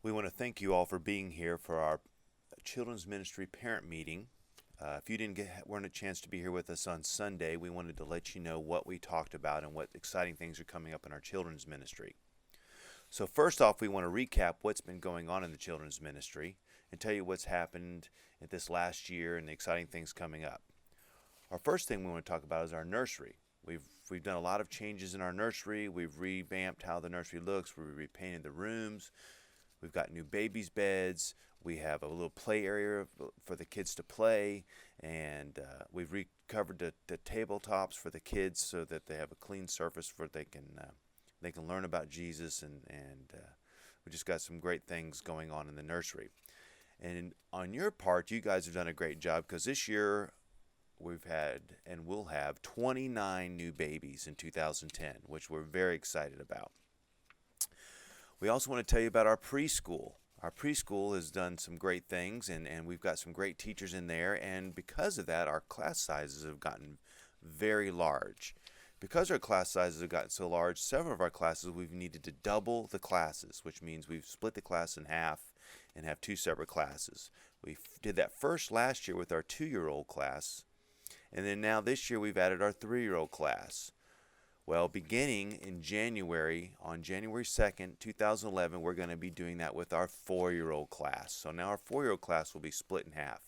We want to thank you all for being here for our children's ministry parent meeting. If you weren't a chance to be here with us on Sunday, we wanted to let you know what we talked about and what exciting things are coming up in our children's ministry. So first off, we want to recap what's been going on in the children's ministry and tell you what's happened in this last year and the exciting things coming up. Our first thing we want to talk about is our nursery. We've done a lot of changes in our nursery. We've revamped how the nursery looks. We repainted the rooms. We've got new babies' beds. We have a little play area for the kids to play, and we've recovered the tabletops for the kids so that they have a clean surface where they can learn about Jesus, and we just got some great things going on in the nursery. And on your part, you guys have done a great job because this year we've had and will have 29 new babies in 2010, which we're very excited about. We also want to tell you about our preschool. Our preschool has done some great things, and we've got some great teachers in there, and because of that, our class sizes have gotten very large. Because our class sizes have gotten so large, several of our classes we've needed to double the classes, which means we've split the class in half and have two separate classes. We did that first last year with our 2-year-old class, and then now this year we've added our 3-year-old class. Well, beginning in January, on January 2nd, 2011, we're going to be doing that with our 4-year-old class. So now our 4-year-old class will be split in half.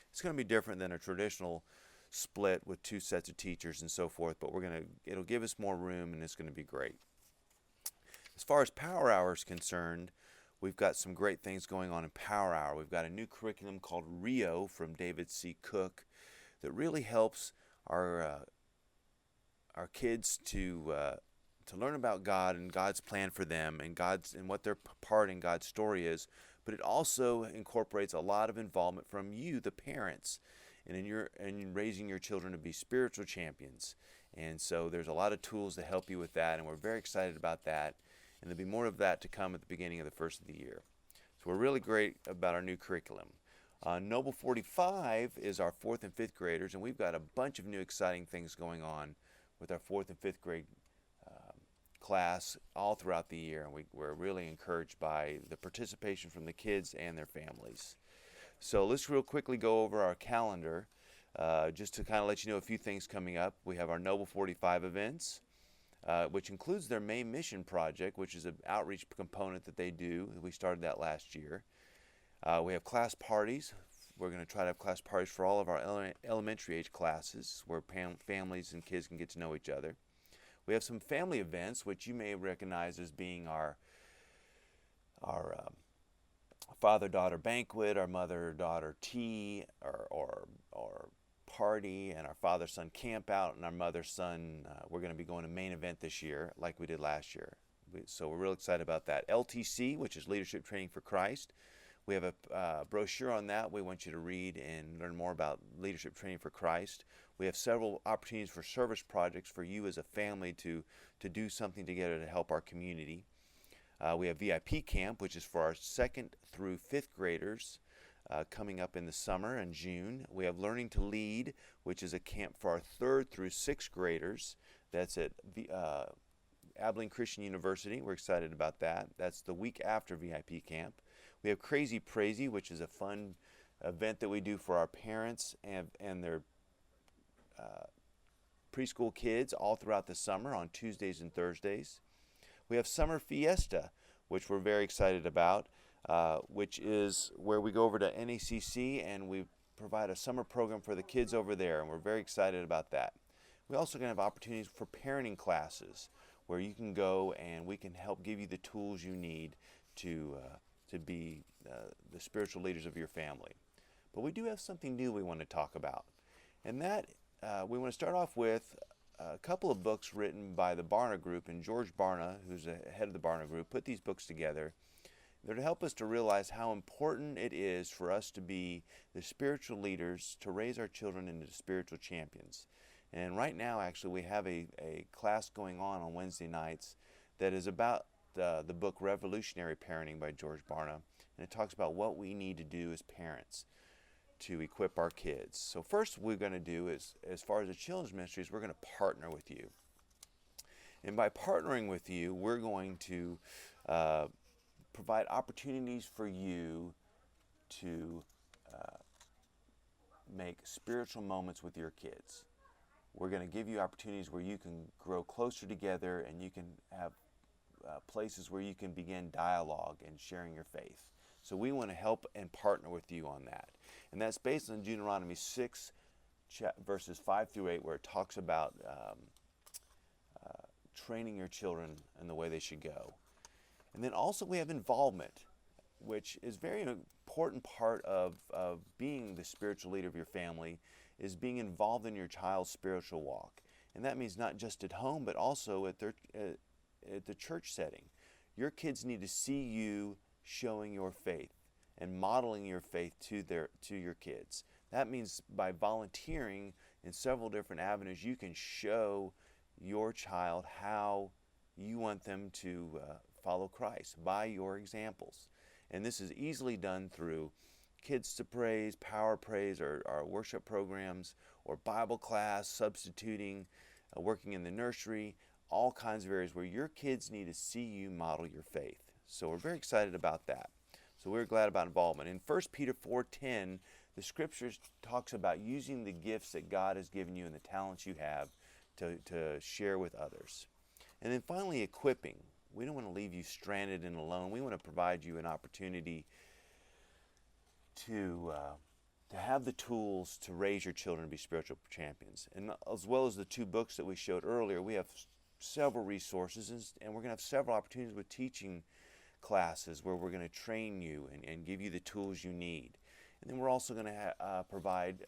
It's going to be different than a traditional split with two sets of teachers and so forth, but it'll give us more room and it's going to be great. As far as Power Hour is concerned, we've got some great things going on in Power Hour. We've got a new curriculum called Rio from David C. Cook that really helps our kids to learn about God and God's plan for them and what their part in God's story is. But it also incorporates a lot of involvement from you, the parents, and in raising your children to be spiritual champions. And so there's a lot of tools to help you with that, and we're very excited about that. And there'll be more of that to come at the beginning of the first of the year. So we're really great about our new curriculum. Noble 45 is our 4th and 5th graders, and we've got a bunch of new exciting things going on with our 4th and 5th grade class all throughout the year, and we're really encouraged by the participation from the kids and their families. So let's real quickly go over our calendar just to kind of let you know a few things coming up. We have our Noble 45 events, which includes their main mission project, which is an outreach component that they do. We started that last year. We have class parties. We're going to try to have class parties for all of our elementary age classes where families and kids can get to know each other. We have some family events, which you may recognize as being our father-daughter banquet, our mother-daughter tea, or party, and our father-son camp out, and our mother-son, we're going to be going to main event this year like we did last year. So we're real excited about that. LTC, which is Leadership Training for Christ. We have a brochure on that. We want you to read and learn more about Leadership Training for Christ. We have several opportunities for service projects for you as a family to do something together to help our community. We have VIP Camp, which is for our 2nd through 5th graders coming up in the summer in June. We have Learning to Lead, which is a camp for our 3rd through 6th graders. That's at Abilene Christian University. We're excited about that. That's the week after VIP Camp. We have Crazy Praisey, which is a fun event that we do for our parents and their preschool kids all throughout the summer on Tuesdays and Thursdays. We have Summer Fiesta, which we're very excited about, which is where we go over to NACC and we provide a summer program for the kids over there, and we're very excited about that. We also going to have opportunities for parenting classes where you can go and we can help give you the tools you need to be the spiritual leaders of your family. But we do have something new we want to talk about, and that we want to start off with a couple of books written by the Barna Group, and George Barna, who's the head of the Barna Group, put these books together. They're to help us to realize how important it is for us to be the spiritual leaders, to raise our children into spiritual champions. And right now, actually, we have a class going on Wednesday nights that is about the book Revolutionary Parenting by George Barna, and it talks about what we need to do as parents to equip our kids. So first we're going to do is, as far as the children's ministries, we're going to partner with you. And by partnering with you, we're going to provide opportunities for you to make spiritual moments with your kids. We're going to give you opportunities where you can grow closer together, and you can have places where you can begin dialogue and sharing your faith. So we want to help and partner with you on that. And that's based on Deuteronomy 6, verses 5 through 8, where it talks about training your children in the way they should go. And then also we have involvement, which is very important part of being the spiritual leader of your family, is being involved in your child's spiritual walk. And that means not just at home, but also at the church setting. Your kids need to see you showing your faith and modeling your faith to your kids. That means by volunteering in several different avenues, you can show your child how you want them to follow Christ by your examples. And this is easily done through Kids to Praise, Power Praise, or our worship programs, or Bible class, substituting, working in the nursery, all kinds of areas where your kids need to see you model your faith. So we're very excited about that. So we're glad about involvement. In 1 Peter 4:10, the scriptures talks about using the gifts that God has given you and the talents you have to share with others. And then finally, equipping. We don't want to leave you stranded and alone. We want to provide you an opportunity to have the tools to raise your children to be spiritual champions. And as well as the 2 books that we showed earlier, we have several resources, and we're going to have several opportunities with teaching classes where we're going to train you and give you the tools you need. And then we're also going to provide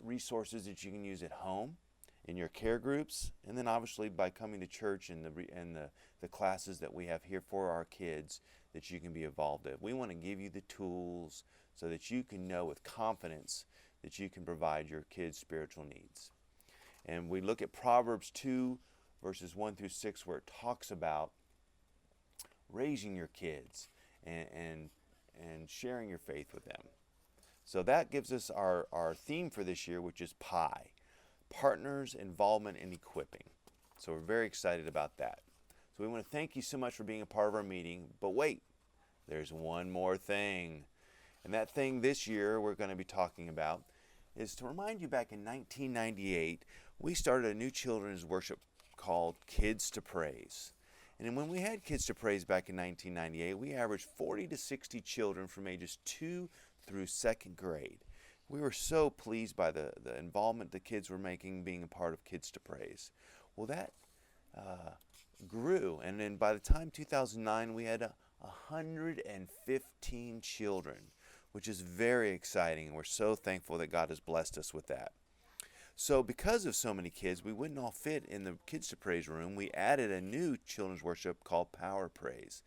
resources that you can use at home, in your care groups, and then obviously by coming to church and the classes that we have here for our kids that you can be involved in. We want to give you the tools so that you can know with confidence that you can provide your kids' spiritual needs. And we look at Proverbs 2, verses 1 through 6, where it talks about raising your kids and sharing your faith with them. So that gives us our theme for this year, which is PIE. Partners, Involvement, and Equipping. So we're very excited about that. So we want to thank you so much for being a part of our meeting. But wait, there's one more thing. And that thing this year we're going to be talking about is to remind you, back in 1998, we started a new children's worship called Kids to Praise. And when we had Kids to Praise back in 1998, we averaged 40 to 60 children from ages 2 through 2nd grade. We were so pleased by the involvement the kids were making being a part of Kids to Praise. Well, that grew, and then by the time 2009, we had 115 children, which is very exciting, and we're so thankful that God has blessed us with that. So because of so many kids, we wouldn't all fit in the Kids to Praise room. We added a new children's worship called Power Praise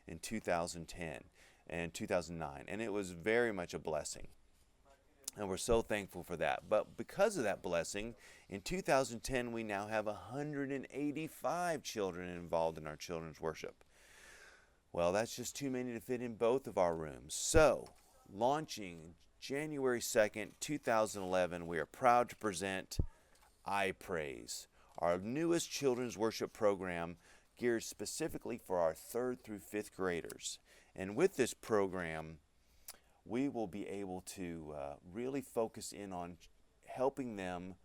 in 2010 and 2009, and it was very much a blessing. And we're so thankful for that. But because of that blessing, in 2010, we now have 185 children involved in our children's worship. Well, that's just too many to fit in both of our rooms. So, launching January 2nd, 2011, we are proud to present iPraise, our newest children's worship program geared specifically for our 3rd through 5th graders. And with this program, we will be able to really focus in on helping them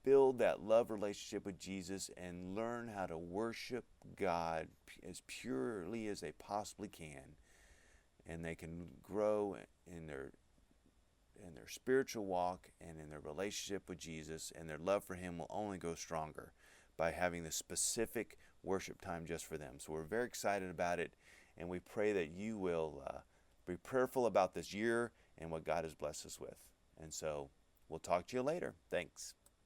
build that love relationship with Jesus and learn how to worship God as purely as they possibly can. And they can grow in their spiritual walk and in their relationship with Jesus, and their love for Him will only go stronger by having the specific worship time just for them. So we're very excited about it, and we pray that you will be prayerful about this year and what God has blessed us with. And so we'll talk to you later. Thanks.